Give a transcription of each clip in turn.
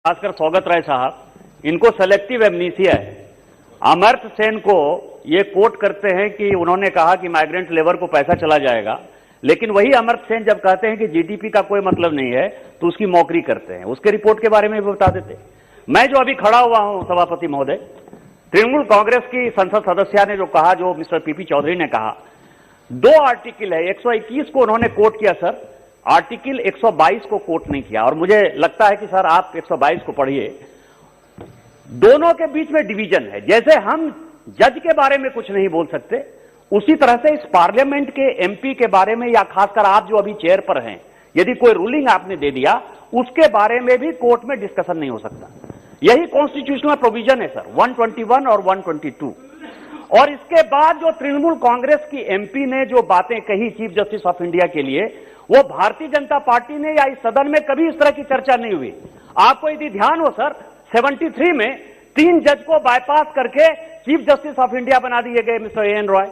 खासकर सौगत राय साहब, इनको सेलेक्टिव एमनीसिया है। अमर्त्य सेन को ये कोट करते हैं कि उन्होंने कहा कि माइग्रेंट लेबर को पैसा चला जाएगा, लेकिन वही अमर्त्य सेन जब कहते हैं कि जीडीपी का कोई मतलब नहीं है तो उसकी मौकरी करते हैं। उसके रिपोर्ट के बारे में भी बता देते। मैं जो अभी खड़ा हुआ हूं सभापति महोदय, तृणमूल कांग्रेस की संसद सदस्य ने जो कहा, जो मिस्टर पीपी चौधरी ने कहा, 2 आर्टिकल है, 121 को उन्होंने कोट किया सर, आर्टिकल 122 को कोट नहीं किया। और मुझे लगता है कि सर आप 122 को पढ़िए। दोनों के बीच में डिवीजन है। जैसे हम जज के बारे में कुछ नहीं बोल सकते, उसी तरह से इस पार्लियामेंट के एमपी के बारे में, या खासकर आप जो अभी चेयर पर हैं, यदि कोई रूलिंग आपने दे दिया उसके बारे में भी कोर्ट में डिस्कशन नहीं हो सकता। यही कॉन्स्टिट्यूशनल प्रोविजन है सर, 121 और 122। और इसके बाद जो तृणमूल कांग्रेस की एमपी ने जो बातें कही चीफ जस्टिस ऑफ इंडिया के लिए, वो भारतीय जनता पार्टी ने या इस सदन में कभी इस तरह की चर्चा नहीं हुई। आपको यदि ध्यान हो सर, 73 में 3 जज को बाईपास करके चीफ जस्टिस ऑफ इंडिया बना दिए गए मिस्टर एएन रॉय।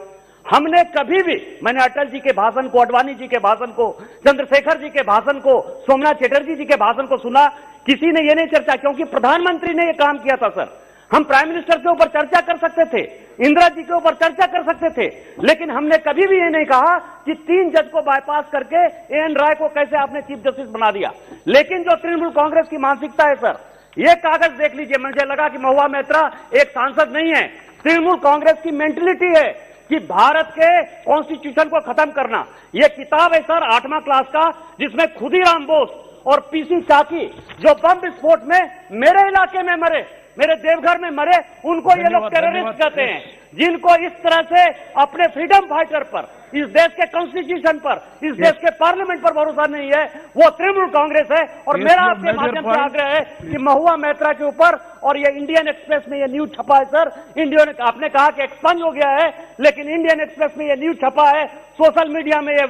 हमने कभी भी, मैंने अटल जी के भाषण को, अडवाणी जी के भाषण को, चंद्रशेखर जी के भाषण को, सोमनाथ चटर्जी जी के भाषण को सुना, किसी ने ये नहीं चर्चा, क्योंकि प्रधानमंत्री ने ये काम किया था सर। हम प्राइम मिनिस्टर के ऊपर चर्चा कर सकते थे, इंदिरा जी के ऊपर चर्चा कर सकते थे, लेकिन हमने कभी भी ये नहीं कहा कि 3 जज को बाईपास करके एएन रॉय को कैसे आपने चीफ जस्टिस बना दिया। लेकिन जो तृणमूल कांग्रेस की मानसिकता है सर, ये कागज देख लीजिए। मुझे लगा कि महुआ मैत्रा एक सांसद नहीं है। तृणमूल कांग्रेस की मेंटलिटी है कि भारत के कॉन्स्टिट्यूशन को खत्म करना। यह किताब है सर 8वां क्लास का, जिसमें खुदीराम बोस और पीसी चाकी जो बम विस्फोट में मेरे इलाके में मरे, मेरे देवघर में मरे, उनको ये लोग टेररिस्ट कहते हैं। जिनको इस तरह से अपने फ्रीडम फाइटर पर, इस देश के कॉन्स्टिट्यूशन पर, इस देश के पार्लियामेंट पर भरोसा नहीं है, वो तृणमूल कांग्रेस है। और मेरा आपके माध्यम से आग्रह है कि महुआ मैत्रा के ऊपर, और ये इंडियन एक्सप्रेस में ये न्यूज छपा है सर, इंडियन, आपने कहा कि एक्सपंज हो गया है, लेकिन इंडियन एक्सप्रेस में ये न्यूज छपा है, सोशल मीडिया में ये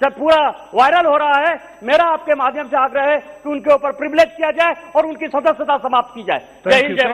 जब पूरा वायरल हो रहा है। मेरा आपके माध्यम से आग्रह है कि उनके ऊपर प्रिविलेज किया जाए और उनकी सदस्यता समाप्त की जाए। जय हिंद, जय